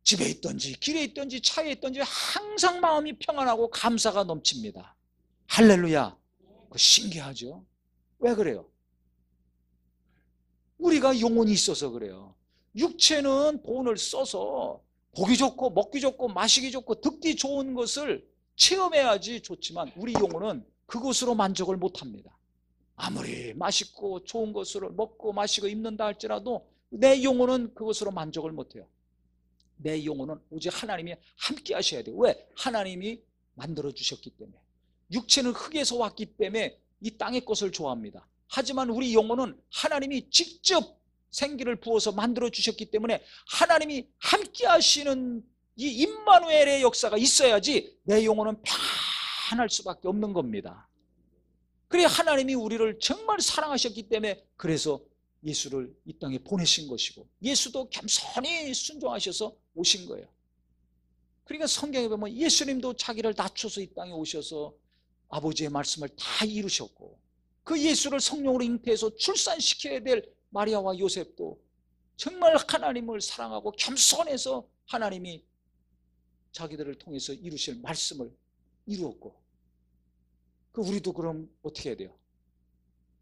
집에 있든지 길에 있든지 차에 있든지 항상 마음이 평안하고 감사가 넘칩니다. 할렐루야. 신기하죠? 왜 그래요? 우리가 영혼이 있어서 그래요. 육체는 돈을 써서 보기 좋고 먹기 좋고 마시기 좋고 듣기 좋은 것을 체험해야지 좋지만 우리 영혼은 그것으로 만족을 못합니다. 아무리 맛있고 좋은 것을 먹고 마시고 입는다 할지라도 내 영혼은 그것으로 만족을 못해요. 내 영혼은 오직 하나님이 함께 하셔야 돼요. 왜? 하나님이 만들어 주셨기 때문에. 육체는 흙에서 왔기 때문에 이 땅의 것을 좋아합니다. 하지만 우리 영혼은 하나님이 직접 생기를 부어서 만들어 주셨기 때문에 하나님이 함께 하시는 이 임마누엘의 역사가 있어야지 내 영혼은 편할 수밖에 없는 겁니다. 그래 하나님이 우리를 정말 사랑하셨기 때문에 그래서 예수를 이 땅에 보내신 것이고 예수도 겸손히 순종하셔서 오신 거예요. 그러니까 성경에 보면 예수님도 자기를 낮춰서 이 땅에 오셔서 아버지의 말씀을 다 이루셨고 그 예수를 성령으로 잉태해서 출산시켜야 될 마리아와 요셉도 정말 하나님을 사랑하고 겸손해서 하나님이 자기들을 통해서 이루실 말씀을 이루었고 그 우리도 그럼 어떻게 해야 돼요?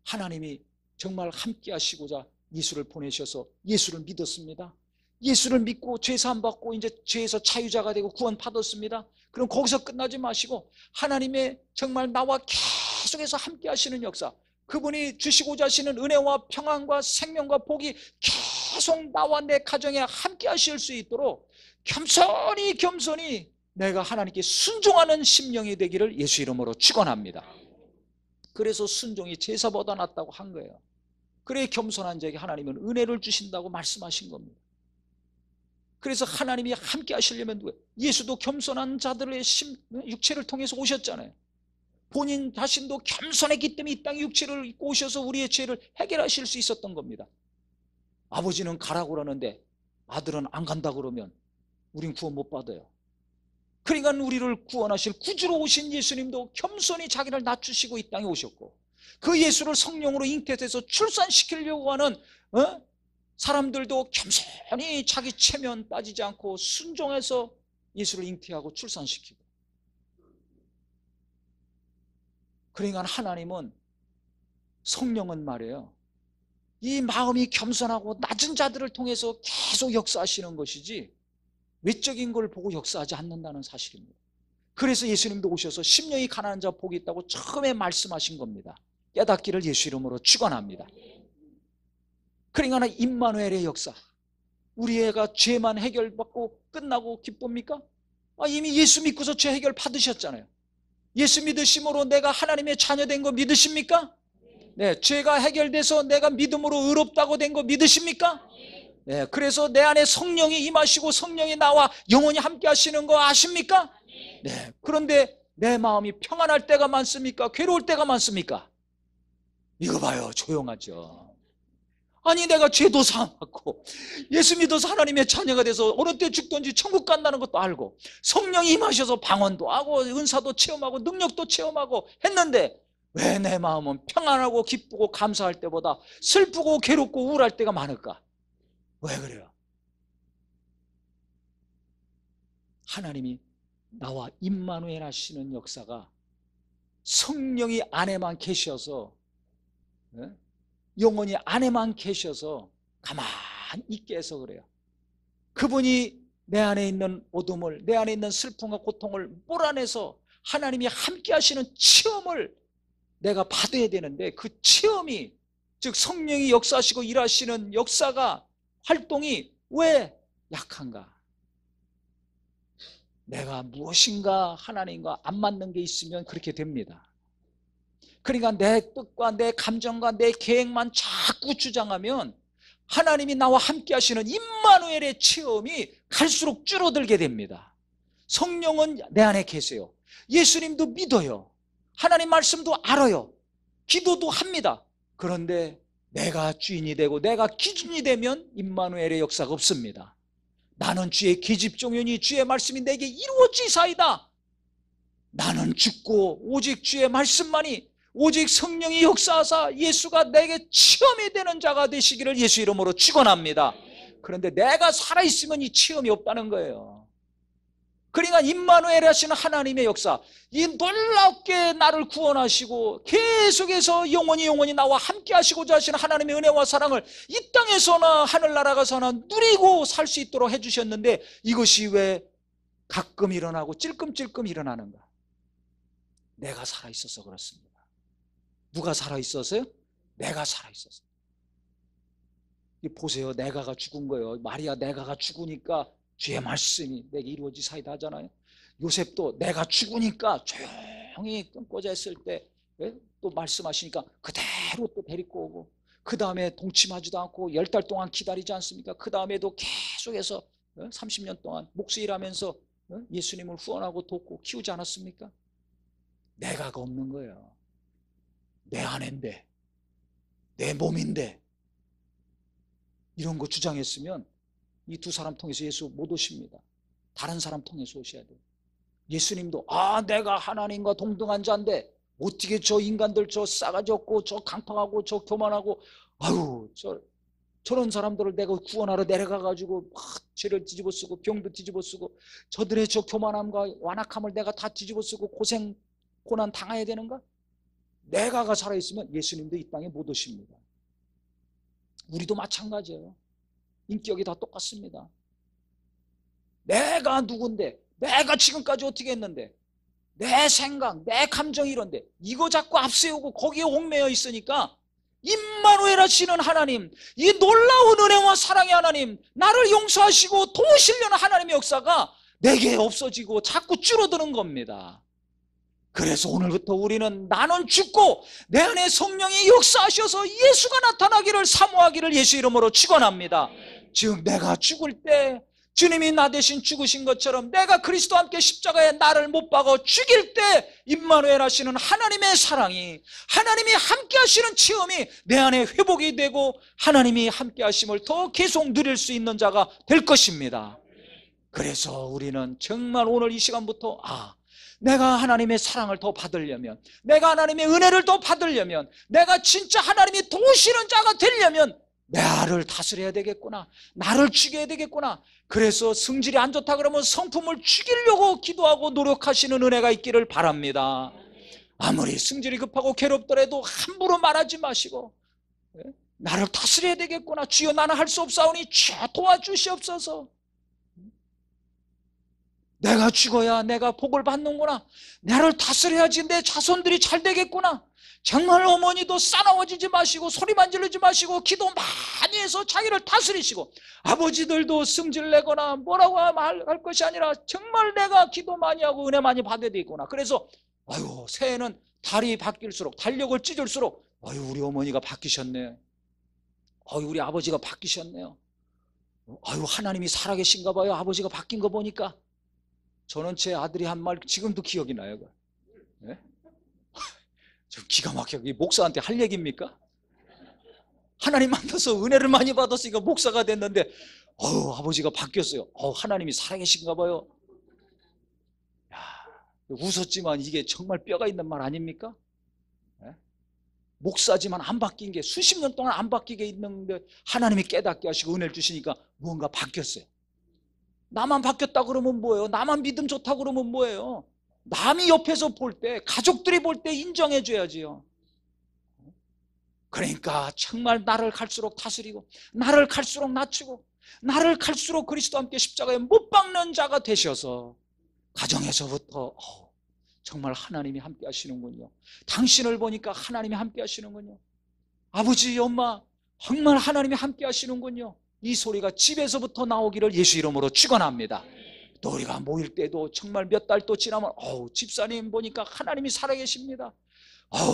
하나님이 정말 함께 하시고자 예수를 보내셔서 예수를 믿었습니다. 예수를 믿고 죄사함 받고 이제 죄에서 자유자가 되고 구원 받았습니다. 그럼 거기서 끝나지 마시고 하나님의 정말 나와 계속해서 함께 하시는 역사, 그분이 주시고자 하시는 은혜와 평안과 생명과 복이 계속 나와 내 가정에 함께 하실 수 있도록 겸손히 내가 하나님께 순종하는 심령이 되기를 예수 이름으로 축원합니다. 그래서 순종이 제사보다 낫다고 한 거예요. 그래 겸손한 자에게 하나님은 은혜를 주신다고 말씀하신 겁니다. 그래서 하나님이 함께 하시려면 예수도 겸손한 자들의 육체를 통해서 오셨잖아요. 본인 자신도 겸손했기 때문에 이 땅에 육체를 입고 오셔서 우리의 죄를 해결하실 수 있었던 겁니다. 아버지는 가라고 그러는데 아들은 안 간다 그러면 우린 구원 못 받아요. 그러니까 우리를 구원하실 구주로 오신 예수님도 겸손히 자기를 낮추시고 이 땅에 오셨고 그 예수를 성령으로 잉태해서 출산시키려고 하는 사람들도 겸손히 자기 체면 따지지 않고 순종해서 예수를 잉태하고 출산시키고, 그러니까 하나님은 성령은 말이에요, 이 마음이 겸손하고 낮은 자들을 통해서 계속 역사하시는 것이지 외적인 걸 보고 역사하지 않는다는 사실입니다. 그래서 예수님도 오셔서 심령이 가난한 자 복이 있다고 처음에 말씀하신 겁니다. 깨닫기를 예수 이름으로 축원합니다. 그러니까 임마누엘의 역사, 우리 애가 죄만 해결받고 끝나고 기쁩니까? 이미 예수 믿고서 죄 해결 받으셨잖아요. 예수 믿으심으로 내가 하나님의 자녀된 거 믿으십니까? 네, 죄가 해결돼서 내가 믿음으로 의롭다고 된 거 믿으십니까? 네, 그래서 내 안에 성령이 임하시고 성령이 나와 영원히 함께 하시는 거 아십니까? 네, 그런데 내 마음이 평안할 때가 많습니까? 괴로울 때가 많습니까? 이거 봐요, 조용하죠. 아니 내가 죄도 사함받고 예수 믿어서 하나님의 자녀가 돼서 어느 때 죽든지 천국 간다는 것도 알고 성령이 임하셔서 방언도 하고 은사도 체험하고 능력도 체험하고 했는데 왜 내 마음은 평안하고 기쁘고 감사할 때보다 슬프고 괴롭고 우울할 때가 많을까? 왜 그래요? 하나님이 나와 임마누엘 하시는 역사가 성령이 안에만 계셔서, 영원히 안에만 계셔서 가만히 있게 해서 그래요. 그분이 내 안에 있는 어둠을, 내 안에 있는 슬픔과 고통을 몰아내서 하나님이 함께 하시는 체험을 내가 받아야 되는데, 그 체험이, 즉 성령이 역사하시고 일하시는 역사가, 활동이 왜 약한가? 내가 무엇인가 하나님과 안 맞는 게 있으면 그렇게 됩니다. 그러니까 내 뜻과 내 감정과 내 계획만 자꾸 주장하면 하나님이 나와 함께 하시는 임마누엘의 체험이 갈수록 줄어들게 됩니다. 성령은 내 안에 계세요. 예수님도 믿어요. 하나님 말씀도 알아요. 기도도 합니다. 그런데 내가 주인이 되고 내가 기준이 되면 임마누엘의 역사가 없습니다. 나는 주의 계집종이니 주의 말씀이 내게 이루어지사이다. 나는 죽고 오직 주의 말씀만이, 오직 성령이 역사하사 예수가 내게 체험이 되는 자가 되시기를 예수 이름으로 축원합니다. 그런데 내가 살아있으면 이 체험이 없다는 거예요. 그러니까 임마누엘 하시는 하나님의 역사, 이 놀랍게 나를 구원하시고 계속해서 영원히 나와 함께 하시고자 하시는 하나님의 은혜와 사랑을 이 땅에서나 하늘나라 가서나 누리고 살 수 있도록 해주셨는데, 이것이 왜 가끔 일어나고 찔끔찔끔 일어나는가? 내가 살아있어서 그렇습니다. 누가 살아있어서요? 내가 살아있어서. 보세요. 내가가 죽은 거예요. 마리아 내가가 죽으니까 주의 말씀이 내게 이루어지사이다 하잖아요. 요셉도 내가 죽으니까 조용히 끊고자 했을 때 또 말씀하시니까 그대로 또 데리고 오고, 그 다음에 동침하지도 않고 10달 동안 기다리지 않습니까? 그 다음에도 계속해서 30년 동안 목수 일하면서 예수님을 후원하고 돕고 키우지 않았습니까? 내가가 없는 거예요. 내 아내인데, 내 몸인데, 이런 거 주장했으면 이 두 사람 통해서 예수 못 오십니다. 다른 사람 통해서 오셔야 돼요. 예수님도 내가 하나님과 동등한 자인데 어떻게 저 인간들 저 싸가지 없고 저 강팍하고 저 교만하고 저런 사람들을 내가 구원하러 내려가가지고 막 죄를 뒤집어 쓰고 병도 뒤집어 쓰고 저들의 저 교만함과 완악함을 내가 다 뒤집어 쓰고 고난 당해야 되는가? 내가가 살아있으면 예수님도 이 땅에 못 오십니다. 우리도 마찬가지예요. 인격이 다 똑같습니다. 내가 누군데, 내가 지금까지 어떻게 했는데, 내 생각, 내 감정이 이런데 이거 자꾸 앞세우고 거기에 얽매여 있으니까 임마누엘 하시는 하나님, 이 놀라운 은혜와 사랑의 하나님, 나를 용서하시고 도우시려는 하나님의 역사가 내게 없어지고 자꾸 줄어드는 겁니다. 그래서 오늘부터 우리는 나는 죽고 내 안에 성령이 역사하셔서 예수가 나타나기를 사모하기를 예수 이름으로 축원합니다. 즉 내가 죽을 때 주님이 나 대신 죽으신 것처럼 내가 그리스도와 함께 십자가에 나를 못 박아 죽일 때 임마누엘 하시는 하나님의 사랑이, 하나님이 함께 하시는 체험이 내 안에 회복이 되고 하나님이 함께 하심을 더 계속 누릴 수 있는 자가 될 것입니다. 그래서 우리는 정말 오늘 이 시간부터 내가 하나님의 사랑을 더 받으려면, 내가 하나님의 은혜를 더 받으려면, 내가 진짜 하나님이 도우시는 자가 되려면 나를 다스려야 되겠구나, 나를 죽여야 되겠구나. 그래서 성질이 안 좋다 그러면 성품을 죽이려고 기도하고 노력하시는 은혜가 있기를 바랍니다. 아무리 성질이 급하고 괴롭더라도 함부로 말하지 마시고 나를 다스려야 되겠구나, 주여 나는 할 수 없사오니 주여 도와주시옵소서. 내가 죽어야 내가 복을 받는구나, 나를 다스려야지 내 자손들이 잘 되겠구나. 정말 어머니도 싸나워지지 마시고 소리만 지르지 마시고 기도 많이 해서 자기를 다스리시고, 아버지들도 승질내거나 뭐라고 할 것이 아니라 정말 내가 기도 많이 하고 은혜 많이 받아야 되겠구나. 그래서 새해는 달이 바뀔수록, 달력을 찢을수록 우리 어머니가 바뀌셨네, 우리 아버지가 바뀌셨네요, 하나님이 살아계신가 봐요, 아버지가 바뀐 거 보니까. 저는 제 아들이 한 말 지금도 기억이 나요. 네? 저 기가 막히게, 목사한테 할 얘기입니까? 하나님 만나서 은혜를 많이 받았으니까 목사가 됐는데 아버지가 바뀌었어요. 하나님이 살아계신가 봐요. 웃었지만 이게 정말 뼈가 있는 말 아닙니까? 네? 목사지만 안 바뀐 게 수십 년 동안 안 바뀌게 있는데 하나님이 깨닫게 하시고 은혜를 주시니까 무언가 바뀌었어요. 나만 바뀌었다 그러면 뭐예요? 나만 믿음 좋다 그러면 뭐예요? 남이 옆에서 볼 때, 가족들이 볼 때 인정해 줘야지요. 그러니까 정말 나를 갈수록 다스리고, 나를 갈수록 낮추고, 나를 갈수록 그리스도와 함께 십자가에 못 박는 자가 되셔서 가정에서부터 정말 하나님이 함께 하시는군요. 당신을 보니까 하나님이 함께 하시는군요. 아버지, 엄마, 정말 하나님이 함께 하시는군요. 이 소리가 집에서부터 나오기를 예수 이름으로 축원합니다. 또 우리가 모일 때도 정말 몇 달 또 지나면 집사님 보니까 하나님이 살아계십니다.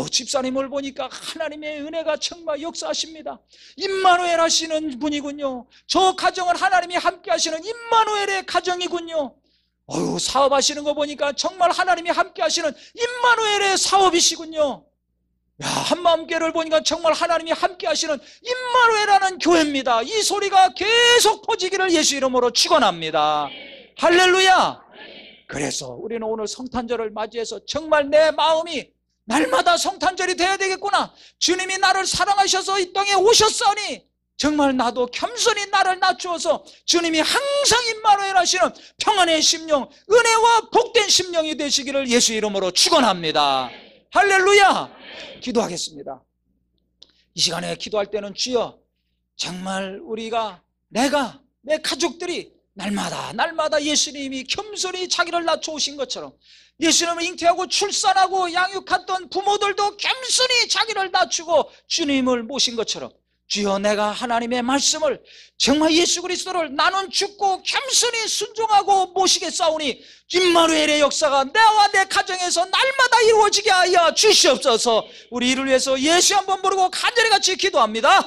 집사님을 보니까 하나님의 은혜가 정말 역사하십니다. 임마누엘 하시는 분이군요. 저 가정을 하나님이 함께 하시는 임마누엘의 가정이군요. 사업하시는 거 보니까 정말 하나님이 함께 하시는 임마누엘의 사업이시군요. 한마음교회를 보니까 정말 하나님이 함께 하시는 임마누엘이라는 교회입니다. 이 소리가 계속 퍼지기를 예수 이름으로 축원합니다. 할렐루야. 그래서 우리는 오늘 성탄절을 맞이해서 정말 내 마음이 날마다 성탄절이 돼야 되겠구나, 주님이 나를 사랑하셔서 이 땅에 오셨사오니 정말 나도 겸손히 나를 낮추어서 주님이 항상 임마누엘 하시는 평안의 심령, 은혜와 복된 심령이 되시기를 예수 이름으로 축원합니다. 할렐루야. 기도하겠습니다. 이 시간에 기도할 때는 주여, 정말 우리가, 내가, 내 가족들이 날마다 예수님이 겸손히 자기를 낮춰오신 것처럼, 예수님을 잉태하고 출산하고 양육했던 부모들도 겸손히 자기를 낮추고 주님을 모신 것처럼, 주여, 내가 하나님의 말씀을, 정말 예수 그리스도를 나는 죽고 겸손히 순종하고 모시겠사오니 임마누엘의 역사가 나와 내 가정에서 날마다 이루어지게 하여 주시옵소서. 우리 이를 위해서 예수 한번 부르고 간절히 같이 기도합니다.